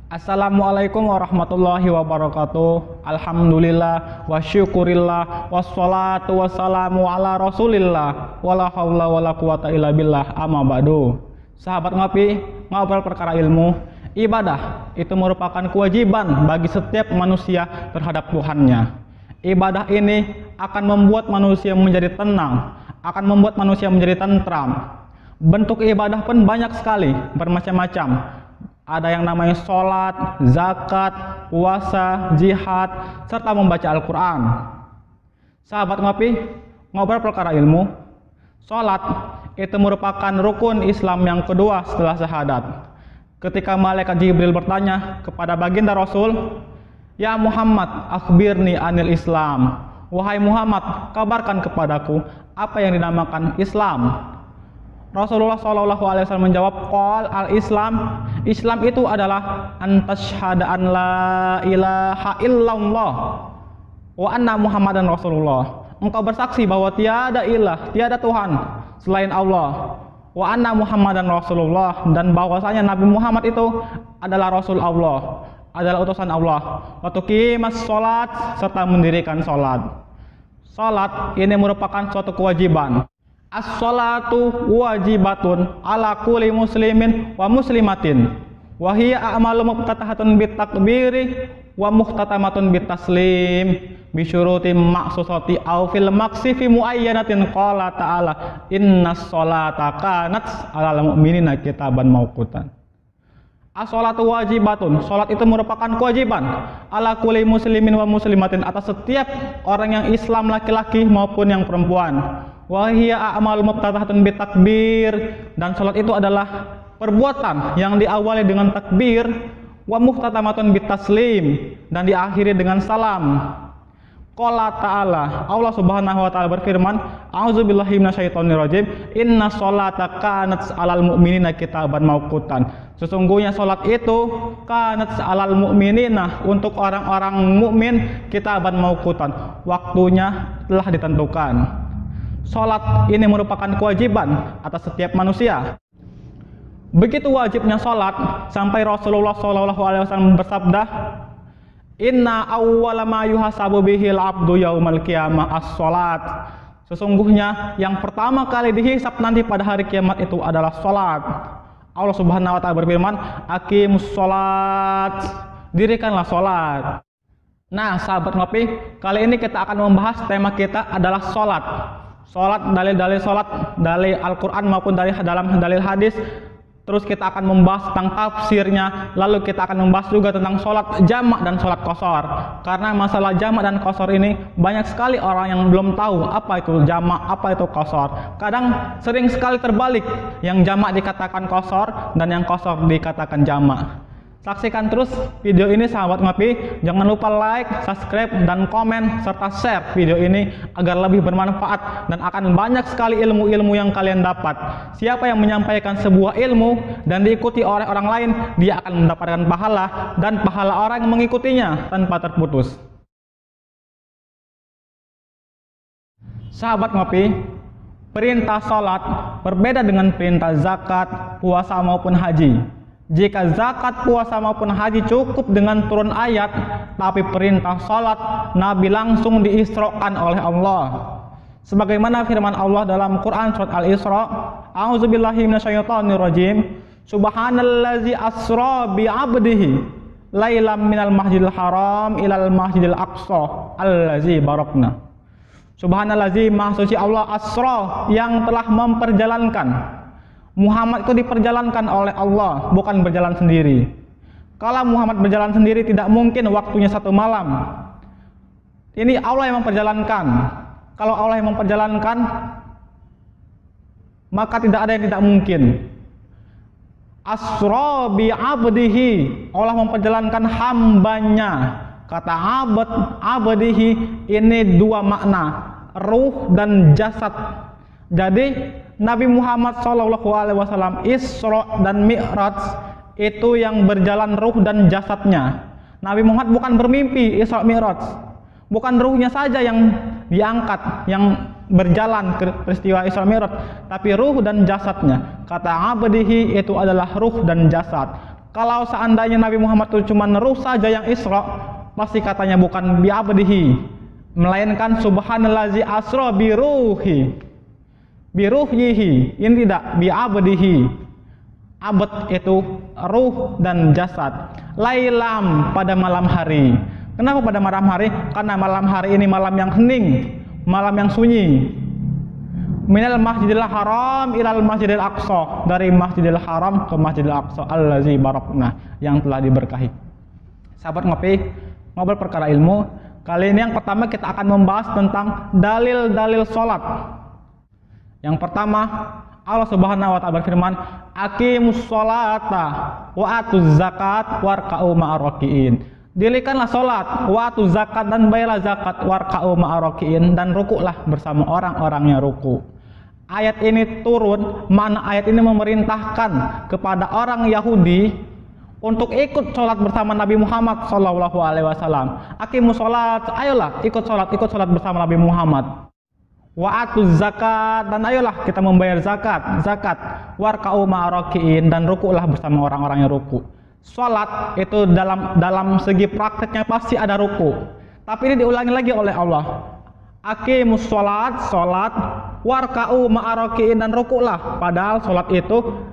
Assalamualaikum warahmatullahi wabarakatuh. Alhamdulillah wa syukurillah wassalatu wassalamu ala rasulillah wala haula wala quwata illa billah amma ba'du. Sahabat ngopi, ngobrol perkara ilmu. Ibadah itu merupakan kewajiban bagi setiap manusia terhadap Tuhannya. Ibadah ini akan membuat manusia menjadi tenang, akan membuat manusia menjadi tentram. Bentuk ibadah pun banyak sekali, bermacam-macam. Ada yang namanya sholat, zakat, puasa, jihad, serta membaca Al-Quran. Sahabat ngopi, ngobrol perkara ilmu. Sholat itu merupakan rukun Islam yang kedua setelah syahadat. Ketika malaikat Jibril bertanya kepada baginda Rasul, "Ya Muhammad, akhbirni anil Islam." Wahai Muhammad, kabarkan kepadaku apa yang dinamakan Islam. Rasulullah SAW menjawab, "Qal al-Islam, Islam itu adalah antasyhada an la ilaha illallah wa anna Muhammadan Rasulullah." Engkau bersaksi bahwa tiada ilah, tiada Tuhan selain Allah, wa anna Muhammadan Rasulullah, dan bahwasanya Nabi Muhammad itu adalah Rasul Allah, adalah utusan Allah. Wa tuqimas sholat, serta mendirikan sholat. Sholat ini merupakan suatu kewajiban. As-sholatu wajibatun ala kulli muslimin wa muslimatin wa hiya a'malu muftatahatun bitakbiri wa muhtatamatun bitaslim bi syuruti maqsusati aw fil maqsifi muayyanatin. Qala ta'ala innas sholata kanat 'alal mu'minina kitaban mauqutan. As-sholatu wajibatun, sholat itu merupakan kewajiban ala kulli muslimin wa muslimatin, atas setiap orang yang Islam, laki-laki maupun yang perempuan. Wa hiya a'mal mubtadahatun bitakbir, dan salat itu adalah perbuatan yang diawali dengan takbir, wa muhtatamatun bitaslim, dan diakhiri dengan salam. Qala ta'ala, Allah Subhanahu wa taala berfirman, a'udzubillahi minasyaitonirrajim, inna sholata kanat 'alal mu'minina kitaban mauqutan. Sesungguhnya salat itu kanat 'alal mu'minina, untuk orang-orang mukmin, kitaban mauqutan, waktunya telah ditentukan. Sholat ini merupakan kewajiban atas setiap manusia. Begitu wajibnya sholat sampai Rasulullah SAW bersabda, "Inna awwala ma yuhasabu bihil abdu yaumal qiyamah as-sholat." Sesungguhnya yang pertama kali dihisab nanti pada hari kiamat itu adalah sholat. Allah Subhanahu wa taala berfirman, "Aqimus sholat." Dirikanlah sholat. Nah, sahabat ngopi, kali ini kita akan membahas tema kita adalah sholat. Sholat, dalil-dalil sholat dari Al-Quran maupun dari dalam dalil hadis. Terus kita akan membahas tentang tafsirnya. Lalu kita akan membahas juga tentang sholat jamak dan sholat qashar. Karena masalah jamak dan qashar ini banyak sekali orang yang belum tahu apa itu jamak, apa itu qashar. Kadang sering sekali terbalik, yang jamak dikatakan qashar dan yang qashar dikatakan jamak. Saksikan terus video ini sahabat ngopi. Jangan lupa like, subscribe, dan komen, serta share video ini agar lebih bermanfaat dan akan banyak sekali ilmu-ilmu yang kalian dapat. Siapa yang menyampaikan sebuah ilmu dan diikuti oleh orang lain, dia akan mendapatkan pahala, dan pahala orang yang mengikutinya tanpa terputus. Sahabat ngopi, perintah sholat berbeda dengan perintah zakat, puasa maupun haji. Jika zakat, puasa maupun haji cukup dengan turun ayat, tapi perintah salat Nabi langsung diisrokan oleh Allah. Sebagaimana firman Allah dalam Quran surat Al-Isra, "A'udzubillahi minasyaitonirrajim. Subhanallazi asra bi 'abdihi lailam minal masjidil haram ilal masjidil aqsa allazi barakna." Subhanallazi, maha suci Allah, asra, yang telah memperjalankan. Muhammad itu diperjalankan oleh Allah, bukan berjalan sendiri. Kalau Muhammad berjalan sendiri, tidak mungkin waktunya satu malam. Ini Allah yang memperjalankan. Kalau Allah yang memperjalankan, maka tidak ada yang tidak mungkin. Asra bi 'abdihi, Allah memperjalankan hambanya. Kata abdihi ini dua makna, ruh dan jasad. Jadi Nabi Muhammad SAW Isra dan Mi'raj itu yang berjalan ruh dan jasadnya. Nabi Muhammad bukan bermimpi Isra Mi'raj, bukan ruhnya saja yang diangkat, yang berjalan ke peristiwa Isra Mi'raj, tapi ruh dan jasadnya. Kata abdihi itu adalah ruh dan jasad. Kalau seandainya Nabi Muhammad itu cuma ruh saja yang Isra, pasti katanya bukan bi'abdihi, melainkan subhanallazi asra biruhihi. Ini tidak bi'abdihi. Abad itu ruh dan jasad. Lailam, pada malam hari. Kenapa pada malam hari? Karena malam hari ini malam yang hening, malam yang sunyi. Minal masjidil haram ilal masjidil aqsa, dari masjidil haram ke masjidil aqsa allazi barakna, yang telah diberkahi. Sahabat ngobrol perkara ilmu. Kali ini yang pertama kita akan membahas tentang dalil-dalil sholat. Yang pertama, Allah Subhanahu wa taala berfirman, aqimus sholata wa atuz zakat warka'u ma'arrakiin. Dirikanlah sholat, wa atuz zakat, dan bayarlah zakat, warka'u ma'arrakiin, dan rukuklah bersama orang-orang yang ruku. Ayat ini turun, mana ayat ini memerintahkan kepada orang Yahudi untuk ikut sholat bersama Nabi Muhammad SAW. Aqimus sholat, ayolah ikut sholat bersama Nabi Muhammad. Wa atuz zakat, dan ayolah kita membayar zakat. Warka'u ma'arrakiin, dan rukuklah bersama orang-orang yang ruku. Sholat itu dalam segi prakteknya pasti ada ruku, tapi ini diulangi lagi oleh Allah. Aqimus sholat, warka'u ma'arrakiin, dan rukuklah. Padahal sholat itu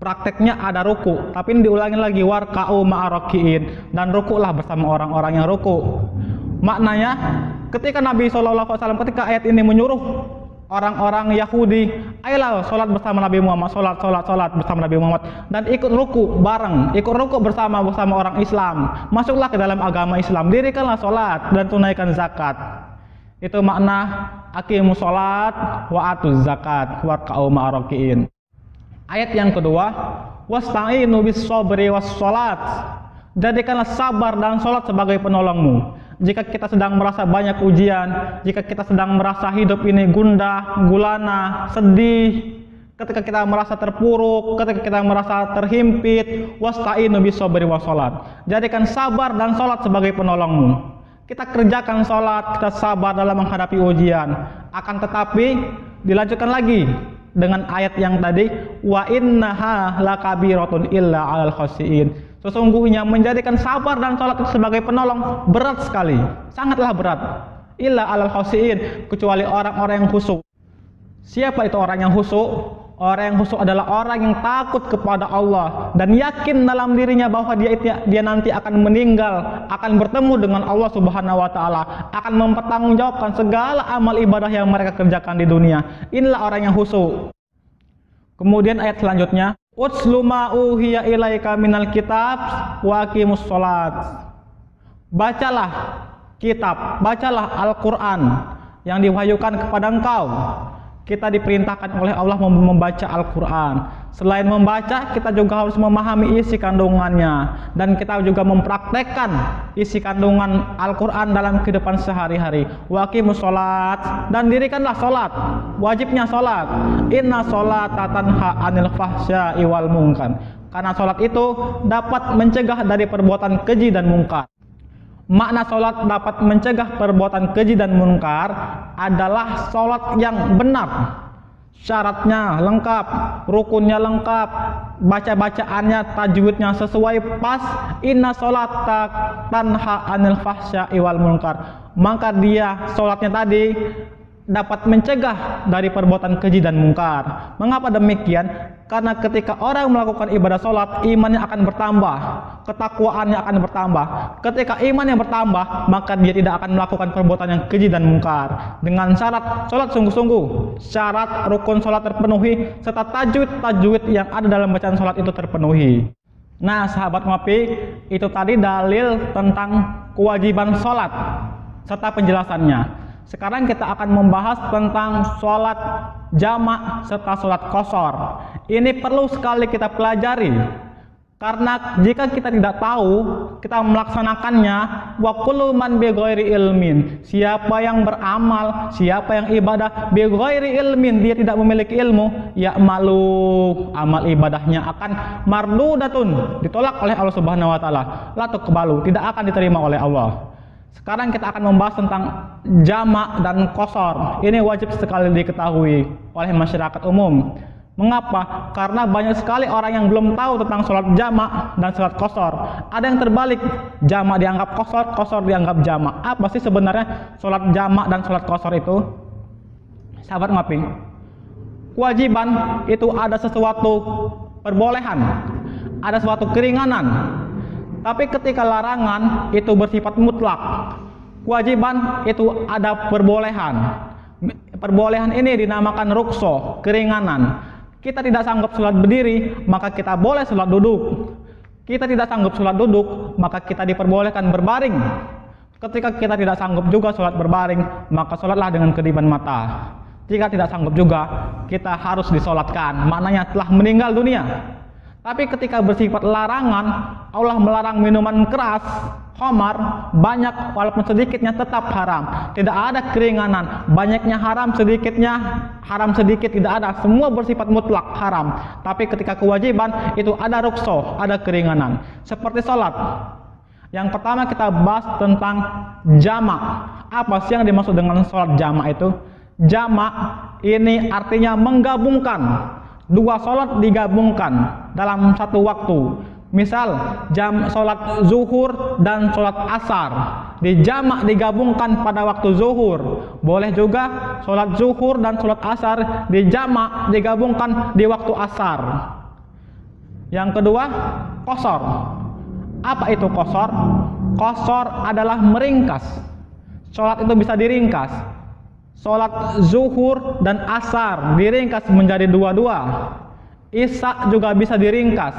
prakteknya ada ruku, tapi ini diulangi lagi, warka'u ma'arrakiin, dan rukuklah bersama orang-orang yang ruku. Maknanya ketika Nabi SAW, ketika ayat ini menyuruh orang-orang Yahudi, ayolah sholat bersama Nabi Muhammad, sholat bersama Nabi Muhammad, dan ikut ruku bareng, ikut ruku bersama orang Islam, masuklah ke dalam agama Islam, dirikanlah sholat dan tunaikan zakat. Itu makna aqimus sholat wa atuz zakat warka'u ma'arrakiin. Ayat yang kedua, wasta'inu bis sabri was sholat. Jadikanlah sabar dan sholat sebagai penolongmu. Jika kita sedang merasa banyak ujian, jika kita sedang merasa hidup ini gundah, gulana, sedih, ketika kita merasa terpuruk, ketika kita merasa terhimpit, wasta'inu bis sabri was sholat. Jadikan sabar dan sholat sebagai penolongmu. Kita kerjakan sholat, kita sabar dalam menghadapi ujian. Akan tetapi dilanjutkan lagi dengan ayat yang tadi, wa innaha lakabiratun illa 'alal khashiin. Sesungguhnya menjadikan sabar dan sholat itu sebagai penolong berat sekali, sangatlah berat. Illa 'alal khashiin, kecuali orang-orang yang khusyuk. Siapa itu orang yang khusyuk? Orang yang khusyuk adalah orang yang takut kepada Allah dan yakin dalam dirinya bahwa dia nanti akan meninggal, akan bertemu dengan Allah Subhanahu wa taala, akan mempertanggungjawabkan segala amal ibadah yang mereka kerjakan di dunia. Inilah orang yang khusyuk. Kemudian ayat selanjutnya, utslu ma uhiya ilaika minal kitab wa aqimus sholat. Bacalah kitab, bacalah Al-Quran yang diwahyukan kepada engkau. Kita diperintahkan oleh Allah membaca Al-Quran. Selain membaca, kita juga harus memahami isi kandungannya, dan kita juga mempraktekkan isi kandungan Al-Quran dalam kehidupan sehari-hari. Wa aqimus sholat, dan dirikanlah sholat, wajibnya sholat. Inna sholata tanha anil fahsya'i wal munkar. Karena sholat itu dapat mencegah dari perbuatan keji dan mungkar. Makna sholat dapat mencegah perbuatan keji dan munkar adalah sholat yang benar, syaratnya lengkap, rukunnya lengkap, baca-bacaannya, tajwidnya sesuai pas. Inna sholata tanha anil fahsya'i wal munkar. Maka dia sholatnya tadi dapat mencegah dari perbuatan keji dan mungkar. Mengapa demikian? Karena ketika orang melakukan ibadah sholat, imannya akan bertambah, ketakwaannya akan bertambah. Ketika imannya bertambah, maka dia tidak akan melakukan perbuatan yang keji dan mungkar. Dengan syarat sholat sungguh-sungguh, syarat rukun sholat terpenuhi, serta tajwid yang ada dalam bacaan sholat itu terpenuhi. Nah, sahabat ngopi, itu tadi dalil tentang kewajiban sholat serta penjelasannya. Sekarang kita akan membahas tentang sholat jamak serta sholat qashar. Ini perlu sekali kita pelajari, karena jika kita tidak tahu, kita melaksanakannya, wa kullu man bi ghairi ilmin, siapa yang beramal, siapa yang ibadah bi ghairi ilmin, dia tidak memiliki ilmu, ya malu, amal ibadahnya akan mardudatun, ditolak oleh Allah Subhanahu wa taala, la tuqbalu, tidak akan diterima oleh Allah. Sekarang kita akan membahas tentang jamak dan qashar. Ini wajib sekali diketahui oleh masyarakat umum. Mengapa? Karena banyak sekali orang yang belum tahu tentang sholat jamak dan sholat qashar. Ada yang terbalik, jamak dianggap qashar, qashar dianggap jamak. Apa sih sebenarnya sholat jamak dan sholat qashar itu? Sahabat ngopi, kewajiban itu ada sesuatu perbolehan, ada suatu keringanan. Tapi ketika larangan itu bersifat mutlak. Kewajiban itu ada perbolehan. Perbolehan ini dinamakan rukso, keringanan. Kita tidak sanggup sholat berdiri, maka kita boleh sholat duduk. Kita tidak sanggup sholat duduk, maka kita diperbolehkan berbaring. Ketika kita tidak sanggup juga sholat berbaring, maka sholatlah dengan kedipan mata. Jika tidak sanggup juga, kita harus disolatkan, maknanya telah meninggal dunia. Tapi ketika bersifat larangan, Allah melarang minuman keras, khamar, banyak walaupun sedikitnya tetap haram. Tidak ada keringanan, banyaknya haram, sedikitnya haram sedikit, tidak ada. Semua bersifat mutlak haram. Tapi ketika kewajiban itu ada rukso, ada keringanan. Seperti sholat. Yang pertama kita bahas tentang jamak. Apa sih yang dimaksud dengan sholat jamak itu? Jamak ini artinya menggabungkan. Dua sholat digabungkan dalam satu waktu. Misal sholat zuhur dan sholat asar dijamak, digabungkan pada waktu zuhur. Boleh juga sholat zuhur dan sholat asar dijamak, digabungkan di waktu asar. Yang kedua, qashar. Apa itu qashar? Qashar adalah meringkas. Sholat itu bisa diringkas. Sholat zuhur dan asar diringkas menjadi dua-dua. Isya juga bisa diringkas.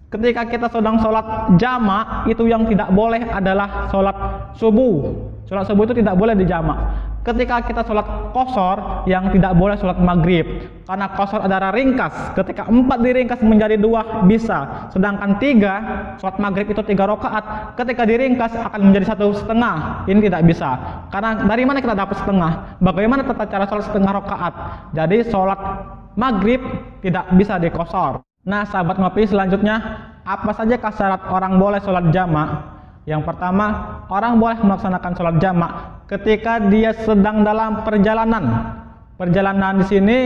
Ketika kita sedang sholat jamak, itu yang tidak boleh adalah sholat subuh. Sholat subuh itu tidak boleh dijamak. Ketika kita sholat qashar, yang tidak boleh sholat maghrib. Karena qashar adalah ringkas. Ketika 4 diringkas menjadi 2 bisa. Sedangkan 3, sholat maghrib itu 3 rakaat. Ketika diringkas akan menjadi 1,5. Ini tidak bisa. Karena dari mana kita dapat setengah? Bagaimana tata cara sholat setengah rakaat? Jadi sholat maghrib tidak bisa di qashar. Nah, sahabat ngopi, selanjutnya apa saja syarat orang boleh sholat jamak? Yang pertama, orang boleh melaksanakan sholat jamak ketika dia sedang dalam perjalanan. Perjalanan di sini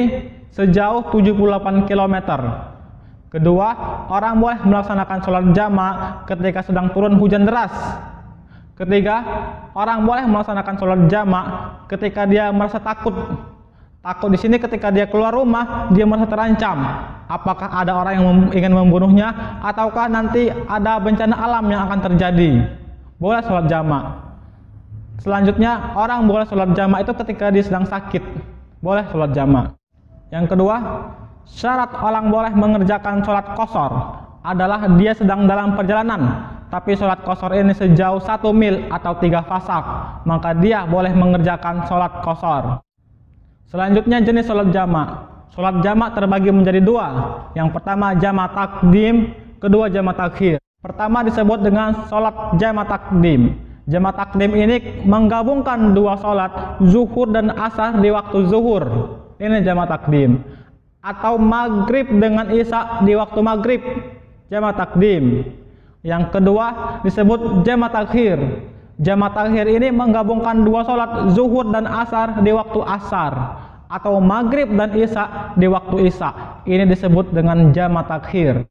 sejauh 78 km. Kedua, orang boleh melaksanakan sholat jamak ketika sedang turun hujan deras. Ketiga, orang boleh melaksanakan sholat jamak ketika dia merasa takut. Takut di sini ketika dia keluar rumah, dia merasa terancam. Apakah ada orang yang ingin membunuhnya, ataukah nanti ada bencana alam yang akan terjadi. Boleh sholat jamak. Selanjutnya, orang boleh sholat jamak itu ketika dia sedang sakit. Boleh sholat jamak. Yang kedua, syarat orang boleh mengerjakan sholat qashar adalah dia sedang dalam perjalanan. Tapi sholat qashar ini sejauh 1 mil atau 3 fasak, maka dia boleh mengerjakan sholat qashar. Selanjutnya jenis sholat jamak. Sholat jamak terbagi menjadi 2. Yang pertama jamak takdim, kedua jamak takhir. Pertama disebut dengan sholat jamak takdim. Jamak takdim ini menggabungkan 2 sholat zuhur dan asar di waktu zuhur. Ini jamak takdim. Atau maghrib dengan isya di waktu maghrib. Jamak takdim. Yang kedua disebut jamak takhir. Jamak takhir ini menggabungkan 2 sholat zuhur dan asar di waktu asar, atau maghrib dan isya di waktu isya. Ini disebut dengan jamak takhir.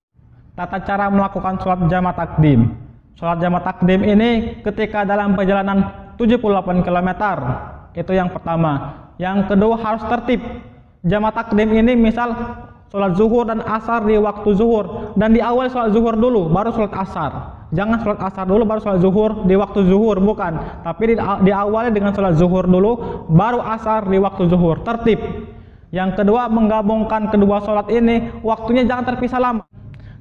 Tata cara melakukan sholat jamak takdim. Sholat jamak takdim ini ketika dalam perjalanan 78 km. Itu yang pertama. Yang kedua harus tertib. Jamak takdim ini misal sholat zuhur dan asar di waktu zuhur, dan diawali sholat zuhur dulu baru sholat asar. Jangan sholat asar dulu baru sholat zuhur di waktu zuhur, bukan. Tapi diawali dengan sholat zuhur dulu baru asar di waktu zuhur. Tertib. Yang kedua, menggabungkan kedua sholat ini waktunya jangan terpisah lama.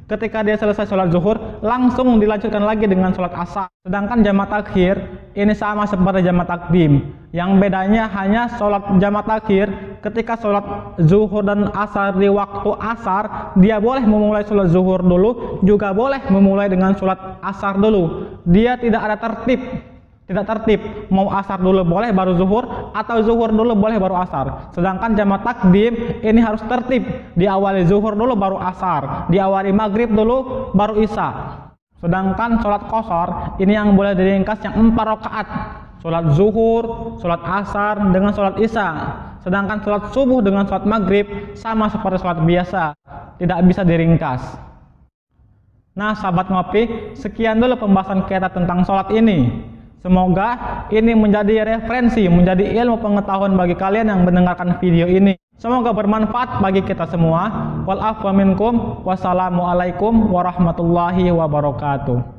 Ketika dia selesai sholat zuhur, langsung dilanjutkan lagi dengan sholat asar. Sedangkan jamak takhir ini sama seperti jamak takdim. Yang bedanya hanya sholat jamak takhir ketika sholat zuhur dan asar di waktu asar, dia boleh memulai sholat zuhur dulu, juga boleh memulai dengan sholat asar dulu. Dia tidak ada tertib. Tidak tertib, mau asar dulu boleh baru zuhur, atau zuhur dulu boleh baru asar. Sedangkan jamak takdim ini harus tertib, diawali zuhur dulu baru asar, diawali maghrib dulu baru isya. Sedangkan sholat qashar ini yang boleh diringkas yang 4 rakaat. Sholat zuhur, sholat asar dengan sholat isya. Sedangkan sholat subuh dengan sholat maghrib sama seperti sholat biasa, tidak bisa diringkas. Nah, sahabat ngopi, sekian dulu pembahasan kita tentang sholat ini. Semoga ini menjadi referensi, menjadi ilmu pengetahuan bagi kalian yang mendengarkan video ini. Semoga bermanfaat bagi kita semua. Wal afwa minkum. Wassalamualaikum warahmatullahi wabarakatuh.